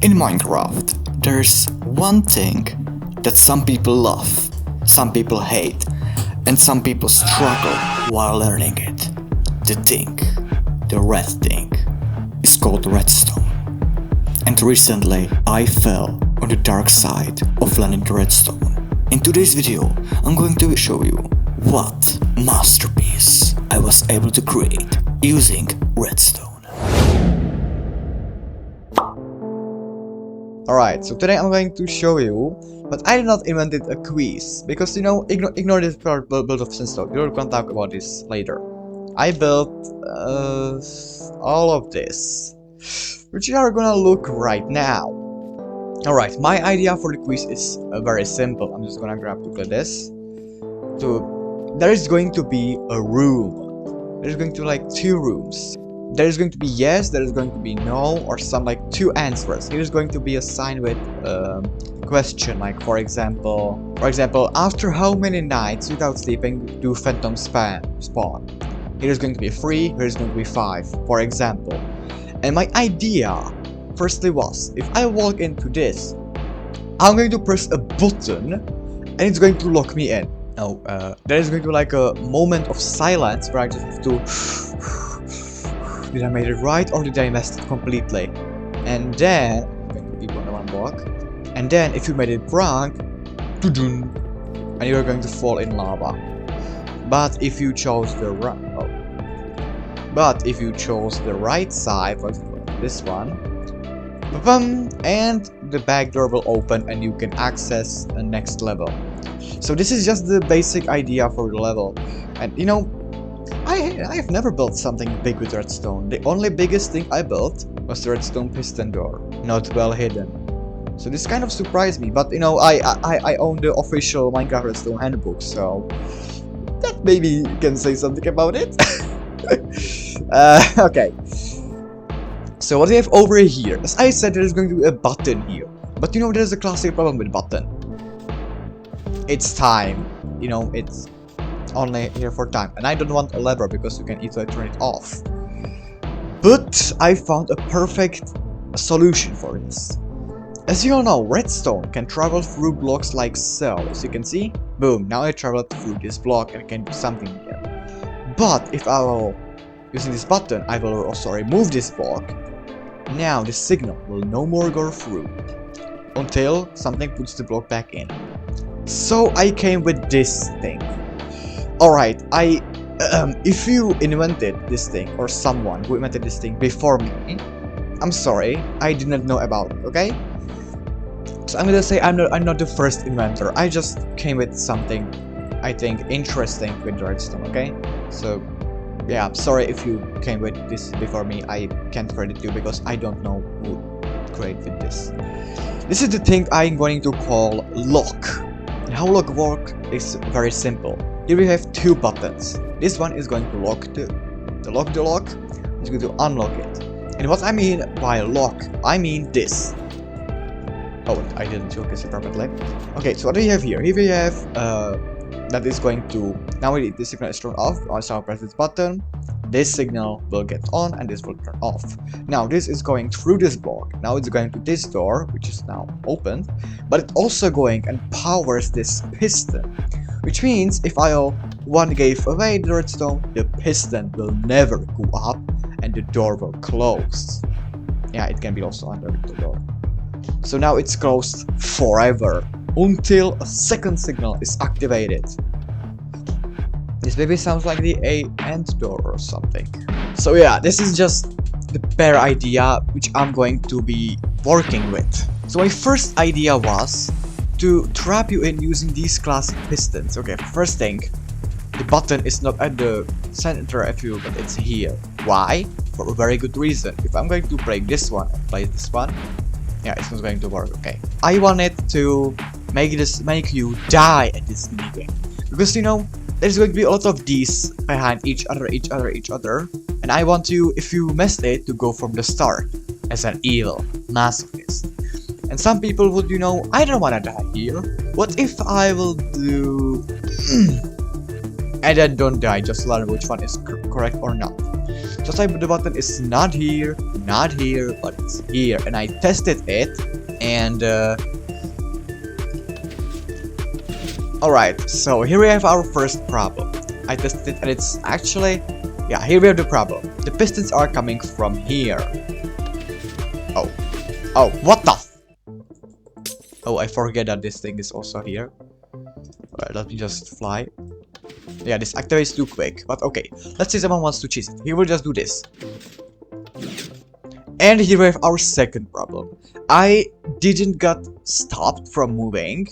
In Minecraft, there's one thing that some people love, some people hate, and some people struggle while learning it. The thing, the red thing, is called redstone. And recently, I fell on the dark side of learning the redstone. In today's video, I'm going to show you what masterpiece I was able to create using redstone. Alright, so today I'm going to show you, but I did not invented a quiz, because ignore this part build of Sinstone, we're gonna talk about this later. I built all of this, which you are gonna look right now. Alright, my idea for the quiz is very simple. I'm just gonna grab this. There is going to be a room. There's going to be like 2 rooms. There is going to be yes, there is going to be no, or some like 2 answers. Here is going to be a sign with question, like for example, after how many nights without sleeping do phantoms spawn? Here is going to be 3, here is going to be 5, for example. And my idea firstly was, if I walk into this, I'm going to press a button and it's going to lock me in. Now, there is going to be like a moment of silence where I just have to did I made it right or did I mess it completely? And then I'm going to keep one block. And then if you made it wrong, and you're going to fall in lava. But if you chose the right side, for example this one, and the back door will open and you can access the next level. So this is just the basic idea for the level. And you know, I have never built something big with redstone. The only biggest thing I built was the redstone piston door, not well hidden. So this kind of surprised me, but you know, I own the official Minecraft redstone handbook, so that maybe can say something about it. Okay. So what do we have over here? As I said, there is going to be a button here, but you know, there's a classic problem with button. It's time. You know, it's only here for time, and I don't want a lever because you can easily turn it off. But I found a perfect solution for this. As you all know, redstone can travel through blocks like so. As you can see, boom, now I traveled through this block and I can do something here. But if I will, using this button, I will also remove this block. Now the signal will no more go through until something puts the block back in. So I came with this thing. Alright, if you invented this thing, or someone who invented this thing before me, I'm sorry, I did not know about it, okay? So I'm gonna say I'm not the first inventor, I just came with something, I think, interesting with redstone, okay? So, yeah, sorry if you came with this before me, I can't credit you because I don't know who created this. This is the thing I'm going to call lock. And how lock works is very simple. Here we have 2 buttons. This one is going to lock the lock. It's going to unlock it. And what I mean by lock, I mean this. Oh, I didn't focus it properly. Okay, so what do we have here? Here we have that is going to, now the signal is turned off. I shall press this button. This signal will get on and this will turn off. Now this is going through this block. Now it's going to this door, which is now opened, but it's also going and powers this piston. Which means if I gave away the redstone, the piston will never go up and the door will close. Yeah, it can be also under the door. So now it's closed forever until a second signal is activated. This maybe sounds like the end door or something. So yeah, this is just the bare idea which I'm going to be working with. So my first idea was to trap you in using these classic pistons. Okay, first thing, the button is not at the center of you, but it's here. Why? For a very good reason. If I'm going to break this one and place this one, yeah, it's not going to work. Okay, I wanted to make you die at this minigame, because you know, there's going to be a lot of these behind each other, and I want you, if you messed it, to go from the start as an evil masochist. And some people would, you know, I don't wanna die here. What if I will do and then don't die, just learn which one is correct or not. Just like the button is not here, but it's here. And I tested it, and alright, so here we have our first problem. I tested it and it's actually, yeah, here we have the problem. The pistons are coming from here. Oh, what the oh, I forget that this thing is also here. Alright, let me just fly. Yeah, this activates too quick, but okay. Let's say someone wants to cheese it. He will just do this. And here we have our second problem. I didn't got stopped from moving,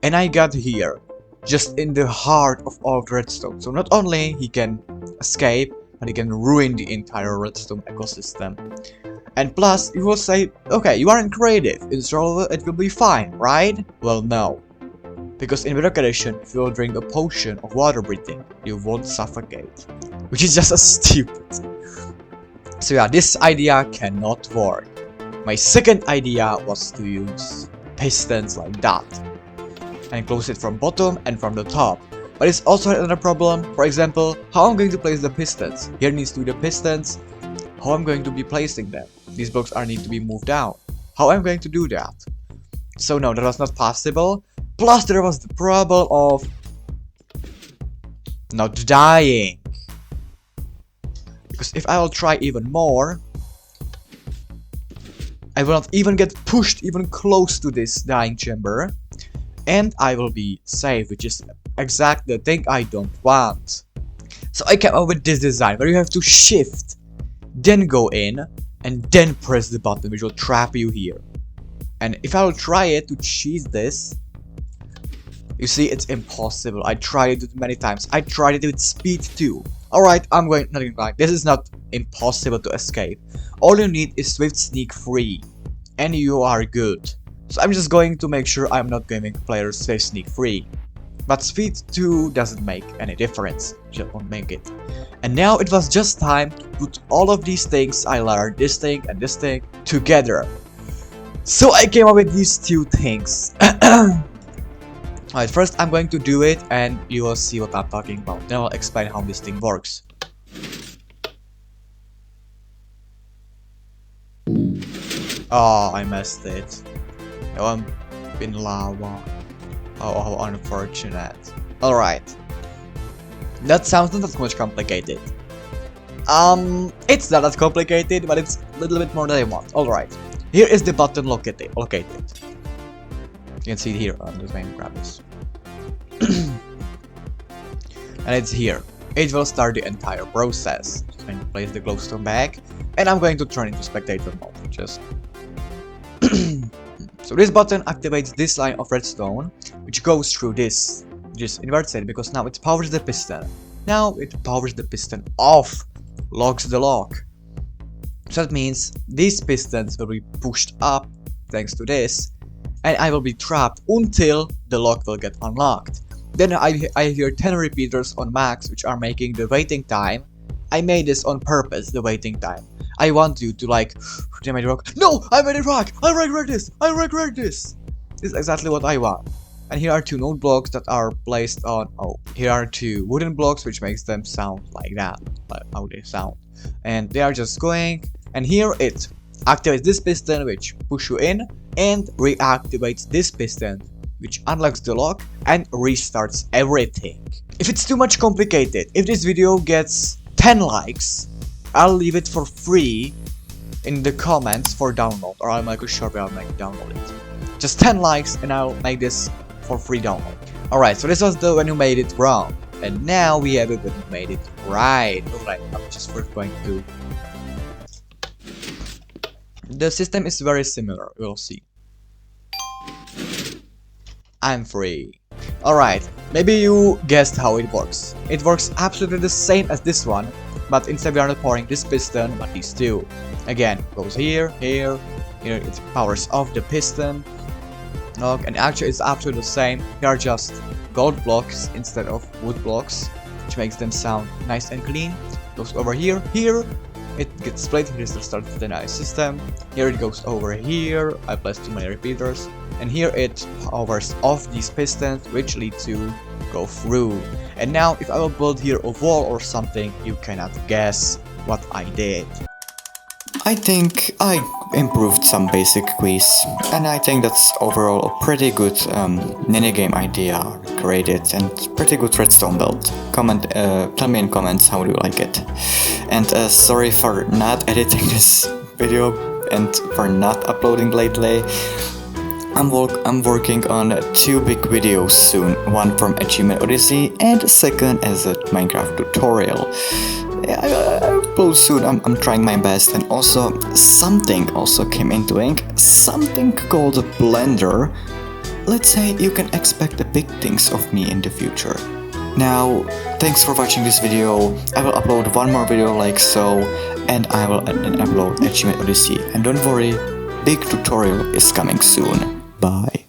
and I got here, just in the heart of all of redstone. So not only he can escape, but he can ruin the entire redstone ecosystem. And plus, you will say, okay, you aren't creative, it will be fine, right? Well, no. Because in Bedrock Edition, if you will drink a potion of water breathing, you won't suffocate. Which is just a stupid. So yeah, this idea cannot work. My second idea was to use pistons like that. And close it from bottom and from the top. But it's also another problem. For example, how I'm going to place the pistons. Here needs to be the pistons. How I'm going to be placing them. These blocks are need to be moved down. How I'm going to do that? So no, that was not possible. Plus there was the problem of not dying. Because if I will try even more, I will not even get pushed even close to this dying chamber. And I will be safe, which is exactly the thing I don't want. So I came up with this design where you have to shift, then go in, and then press the button, which will trap you here. And if I will try it to cheese this, you see, it's impossible. I tried it many times. I tried it with speed too. Alright, I'm going, not even like, this is not impossible to escape. All you need is Swift Sneak Free, and you are good. So I'm just going to make sure I'm not giving players Swift Sneak Free. But Speed 2 doesn't make any difference, just won't make it. And now it was just time to put all of these things I learned, this thing and this thing, together. So I came up with these two things. Alright, first I'm going to do it and you will see what I'm talking about. Then I'll explain how this thing works. Oh, I messed it. Oh, I'm in lava. Oh, how unfortunate. Alright. That sounds not that much complicated. It's not that complicated, but it's a little bit more than I want. Alright. Here is the button located. You can see it here. I'm just going to grab this. And it's here. It will start the entire process. Just going to place the glowstone back. And I'm going to turn into spectator mode. Just so this button activates this line of redstone, which goes through this. Just inverts it because now it powers the piston. Now it powers the piston off, locks the lock. So that means these pistons will be pushed up thanks to this, and I will be trapped until the lock will get unlocked. Then I hear 10 repeaters on max, which are making the waiting time. I made this on purpose, the waiting time. I want you to like, did I make a rock? No, I made it rock! I regret this! This is exactly what I want. And here are 2 node blocks that are placed on, oh, here are 2 wooden blocks, which makes them sound like that, like how they sound. And they are just going, and here it activates this piston, which push you in, and reactivates this piston, which unlocks the lock and restarts everything. If it's too much complicated, if this video gets 10 likes, I'll leave it for free in the comments for download, or I'll make a short way I'll make download it. Just 10 likes and I'll make this for free download. Alright, so this was the when you made it wrong. And now we have it when you made it right. Alright, I'm just first going to... The system is very similar, we'll see. I'm free. Alright, maybe you guessed how it works. It works absolutely the same as this one, but instead we are not powering this piston, but these two. Again, goes here, here, it powers off the piston. Look, and actually it's absolutely the same. They are just gold blocks instead of wood blocks, which makes them sound nice and clean. Goes over here, here, it gets split, here's the start of the nice system. Here it goes over here, I placed too many repeaters. And here it powers off these pistons, which lead to go through. And now if I will build here a wall or something, you cannot guess. what I did. I think I improved some basic quiz, and I think that's overall a pretty good minigame idea created and pretty good redstone build. Tell me in comments how do you like it. And sorry for not editing this video and for not uploading lately. I'm working on 2 big videos soon, one from Achievement Odyssey and second as a Minecraft tutorial. I'll upload soon. I'm trying my best, and also something also came into ink, something called a blender. Let's say you can expect the big things of me in the future. Now, thanks for watching this video. I will upload one more video like so, and I will upload Achievement Odyssey. And don't worry, big tutorial is coming soon. Bye.